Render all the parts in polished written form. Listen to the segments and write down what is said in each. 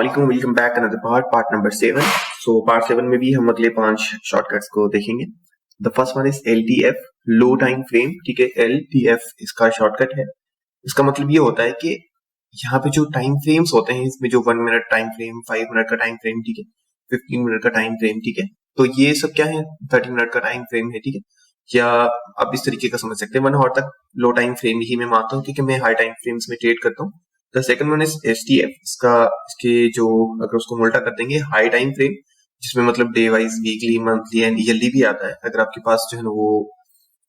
Welcome back another part number 7। So part 7 में भी हम अगले 5 शॉर्टकट्स को देखेंगे। The first one is LTF, low time frame. ठीक है, LTF इसका शॉर्टकट है। इसका मतलब ये होता है कि यहाँ पे जो टाइम फ्रेम्स होते हैं, इसमें जो 1 मिनट टाइम फ्रेम, 5 मिनट का टाइम फ्रेम, ठीक है, 15 मिनट का टाइम फ्रेम, ठीक है, तो ये सब क्या है, 30 मिनट का टाइम फ्रेम है। ठीक है, या आप इस तरीके का समझ सकते हैं 1 आवर तक लो टाइम फ्रेम ही मैं मानता हूँ, क्योंकि मैं हाई टाइम फ्रेम्स में ट्रेड करता हूँ। The second one is STF, इसके जो अगर उसको उल्टा कर देंगे, हाई टाइम फ्रेम, जिसमें मतलब day wise, weekly, monthly and yearly भी आता है। अगर आपके पास जो है ना वो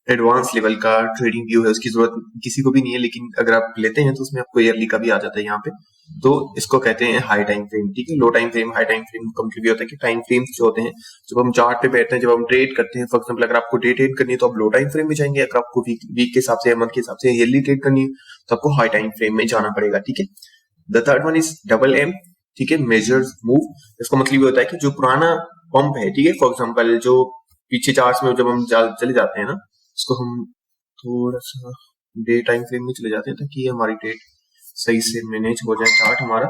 एडवांस लेवल का ट्रेडिंग व्यू है, उसकी जरूरत किसी को भी नहीं है, लेकिन अगर आप लेते हैं तो उसमें आपको ईयरली का भी आ जाता है यहाँ पे, तो इसको कहते हैं हाई टाइम फ्रेम। ठीक है, low time frame, high time frame का मतलब ये होता है कि टाइम फ्रेम्स जो होते हैं, जब हम चार्ट पे बैठते हैं, जब हम ट्रेड करते हैं, फॉर एग्जांपल अगर आपको डे ट्रेड करनी है तो आप लो टाइम फ्रेम में जाएंगे, अगर आपको वीक के हिसाब से, मंथ के हिसाब से, ईयरली ट्रेड करनी है तो आपको हाई टाइम फ्रेम में जाना पड़ेगा। ठीक है, the third one is MM। ठीक है, मेजर्स मूव। इसका मतलब ये होता है कि जो पुराना पंप है, ठीक है, फॉर एग्जांपल जो पीछे चार्ट्स में जब हम चले जाते हैं ना, इसको हम थोड़ा सा डे टाइम फ्रेम में चले जाते हैं ताकि हमारी डेट सही से मैनेज हो जाए चार्ट हमारा।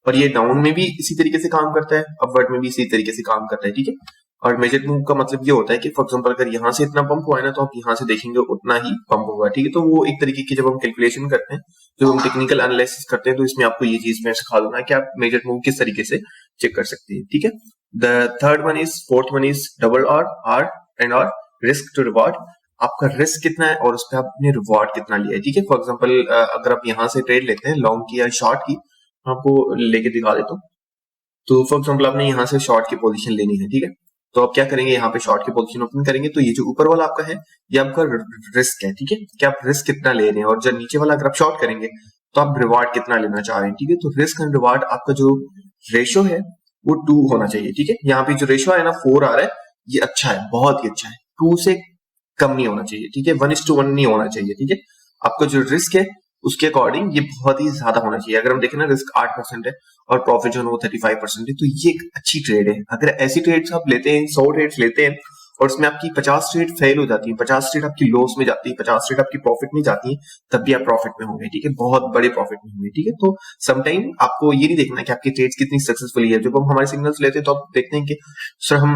और ये डाउन में भी इसी तरीके से काम करता है, अपवर्ड में भी इसी तरीके से काम करता है। ठीक है, और मेजर मूव का मतलब ये होता है कि फॉर एग्जांपल अगर यहाँ से इतना पंप हुआ है ना, तो आप यहाँ से देखेंगे उतना ही पंप होगा। ठीक है, तो वो एक तरीके की जब हम कैलकुलेशन करते हैं, जब हम टेक्निकल एनालिसिस करते हैं, तो इसमें आपको ये चीज मैं सिखा दूंगा कि आप मेजर मूव किस तरीके से चेक कर सकते हैं। ठीक है, the third one is, fourth one is double R and R, risk to reward. आपका रिस्क कितना है और उस पर आपने रिवॉर्ड कितना लिया है। ठीक है, फॉर एग्जांपल अगर आप यहाँ से ट्रेड लेते हैं, लॉन्ग की या शॉर्ट की, आपको लेके दिखा देता हूँ। तो फॉर एग्जांपल आपने यहाँ से शॉर्ट की पोजीशन लेनी है। ठीक है, तो आप क्या करेंगे, यहाँ पे शॉर्ट की पोजीशन ओपन करेंगे, तो ये जो ऊपर वाला आपका है, ये आपका रिस्क है। ठीक है, कि आप रिस्क कितना ले रहे हैं, और जो नीचे वाला अगर आप शॉर्ट करेंगे तो आप रिवार्ड कितना लेना चाह रहे हैं। ठीक है, तो रिस्क एंड रिवार्ड आपका जो रेशो है वो 2 होना चाहिए। ठीक है, यहाँ पे जो रेशो है ना 4 आ रहा है, ये अच्छा है, बहुत ही अच्छा है, 2 से कम नहीं होना चाहिए। ठीक है, 1:1 नहीं होना चाहिए। ठीक है, आपका जो रिस्क है उसके अकॉर्डिंग ये बहुत ही ज्यादा होना चाहिए। अगर हम देखें ना, रिस्क 8% है और प्रॉफिट जो है वो 35% है, तो ये एक अच्छी ट्रेड है। अगर ऐसी ट्रेड्स आप लेते हैं, 100 ट्रेड्स लेते हैं और उसमें आपकी 50 ट्रेड फेल हो जाती है, 50 ट्रेड आपकी लॉस में जाती है, 50 ट्रेड आपकी प्रॉफिट में जाती है, तब भी आप प्रॉफिट में होंगे। ठीक है, बहुत बड़े प्रॉफिट में होंगे। ठीक है, तो समटाइम आपको ये नहीं देखना कि आपकी ट्रेड्स कितनी सक्सेसफुल है। जब हम हमारे सिग्नल्स लेते हैं तो आप देखते हैं कि सर हम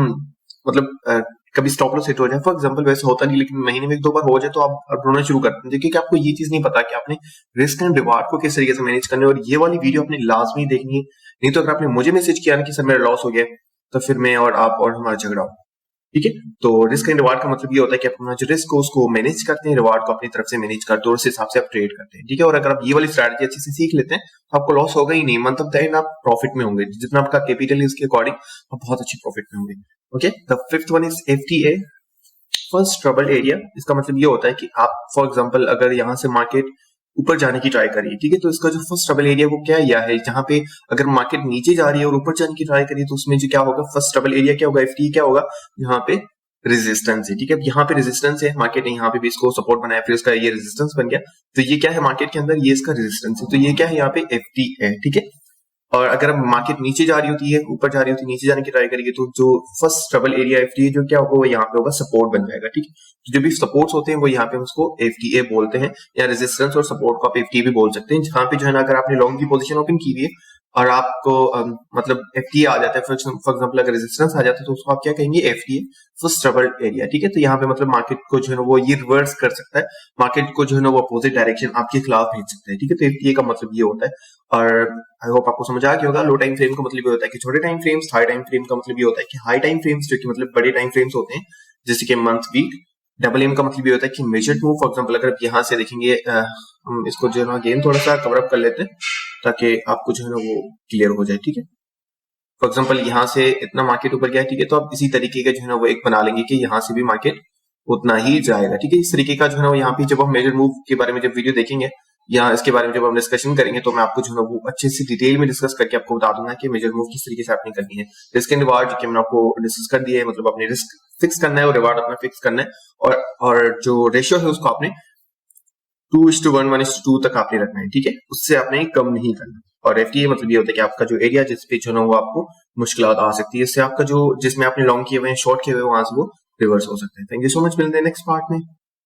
मतलब कभी स्टॉप लॉस हिट हो जाए, फॉर एग्जांपल, वैसे होता नहीं, लेकिन महीने में 1-2 बार हो जाए तो आप रोना शुरू करते हैं, क्योंकि आपको ये चीज नहीं पता कि आपने रिस्क एंड रिवार्ड को किस तरीके से मैनेज करना है। और ये वाली वीडियो आपने लाजमी देखनी है, नहीं तो अगर आपने मुझे मैसेज किया ना कि सर मेरा लॉस हो गया, तो फिर मैं और आप और हमारा झगड़ा हो। ठीक है, तो रिस्क एंड रिवार्ड का मतलब ये होता है कि अपना जो रिस्क हो उसको मैनेज करते हैं, रिवार्ड को अपनी तरफ से मैनेज करते हैं, और उस हिसाब से आप ट्रेड करते हैं। ठीक है, और अगर आप ये वाली स्ट्रैटेजी अच्छे से सीख लेते हैं तो आपको लॉस होगा ही नहीं, मंथ ऑफ द एंड आप प्रॉफिट में होंगे, जितना आपका कैपिटल है उसके अकॉर्डिंग आप बहुत अच्छी प्रॉफिट में होंगे। Okay, the fifth one is FTA, first trouble area. इसका मतलब ये होता है कि आप फॉर एग्जांपल अगर यहाँ से मार्केट ऊपर जाने की ट्राई करिए, ठीक है, तो इसका जो फर्स्ट ट्रबल एरिया वो क्या यह है, जहां पे अगर मार्केट नीचे जा रही है और ऊपर जाने की ट्राई करिए, तो उसमें जो क्या होगा, फर्स्ट ट्रबल एरिया क्या होगा, FTA क्या होगा, यहाँ पे रेजिस्टेंस है। ठीक है, यहाँ पे रेजिस्टेंस है, मार्केट ने यहाँ पे भी इसको सपोर्ट बनाया, फिर इसका ये रेजिस्टेंस बन गया, तो ये क्या है, मार्केट के अंदर ये इसका रेजिस्टेंस है, तो ये क्या है, यहाँ पे FTA है। ठीक है, और अगर मार्केट नीचे जा रही होती है, ऊपर जा रही होती है, नीचे जाने की ट्राई करेगी, तो जो फर्स्ट ट्रबल एरिया FTA जो क्या होगा, वो यहाँ पे होगा, सपोर्ट बन जाएगा। ठीक है, तो जो भी सपोर्ट्स होते हैं वो यहाँ पे हम उसको FTA बोलते हैं, या रेजिस्टेंस और सपोर्ट को आप FTA भी बोल सकते हैं। जहां पे जो है ना, अगर आपने लॉन्ग की पोजीशन ओपन की हुई है और आपको मतलब FTA आ जाता है, फॉर एग्जांपल अगर रेजिस्टेंस आ जाता है, तो उसको आप क्या कहेंगे, FTA, फर्स्ट ट्रबल एरिया। ठीक है, तो यहाँ पे मतलब मार्केट को जो है ना वो ये रिवर्स कर सकता है, मार्केट को जो है ना वो अपोजिट डायरेक्शन आपके खिलाफ भेज सकता है। ठीक है, तो FTA का मतलब ये होता है। और आई होप आपको समझ आ गया होगा। लो टाइम फ्रेम का मतलब ये होता है कि छोटे time frames, high time frame का मतलब ये होता है कि हाई टाइम फ्रेम्स जो कि मतलब बड़े टाइम फ्रेम्स होते हैं, जैसे कि मंथ, वीक। डबल M का मतलब ये होता है कि मेजर्ड मूव। फॉर एग्जांपल अगर आप यहाँ से देखेंगे, हम इसको जो है ना अगेन थोड़ा सा कवर अप कर लेते हैं ताकि आपको जो है ना वो क्लियर हो जाए। ठीक है, फॉर एग्जांपल यहाँ से इतना मार्केट ऊपर गया है, ठीक है, तो आप इसी तरीके का जो है ना वो एक बना लेंगे कि यहाँ से भी मार्केट उतना ही जाएगा। ठीक है, इस तरीके का जो है ना यहाँ पे जब हम मेजर मूव के बारे में जब वीडियो देखेंगे या इसके बारे में जब हम डिस्कशन करेंगे, तो मैं आपको जो है ना वो अच्छे से डिटेल में डिस्कस करके आपको बता दूंगा कि मेजर मूव किस तरीके से आपने करनी है। रिस्क एंड रिवार्ड जो कि मैंने आपको डिस्कस कर दिया है, मतलब अपने रिस्क फिक्स करना है और रिवार्ड अपना फिक्स करना है, और जो रेशियो है उसको आपने 2:1, 1:2 तक आपने रखना है। ठीक है, उससे आपने कम नहीं करना। और FTA मतलब ये होता है कि आपका जो एरिया जिस पे जो है वो आपको मुश्किल आ सकती है, इससे आपका जो जिसमें आपने लॉन्ग किए हुए हैं, शॉर्ट किए हुए हैं, वहां से वो रिवर्स हो सकता है। थैंक यू सो मच, मिलते हैं नेक्स्ट पार्ट में।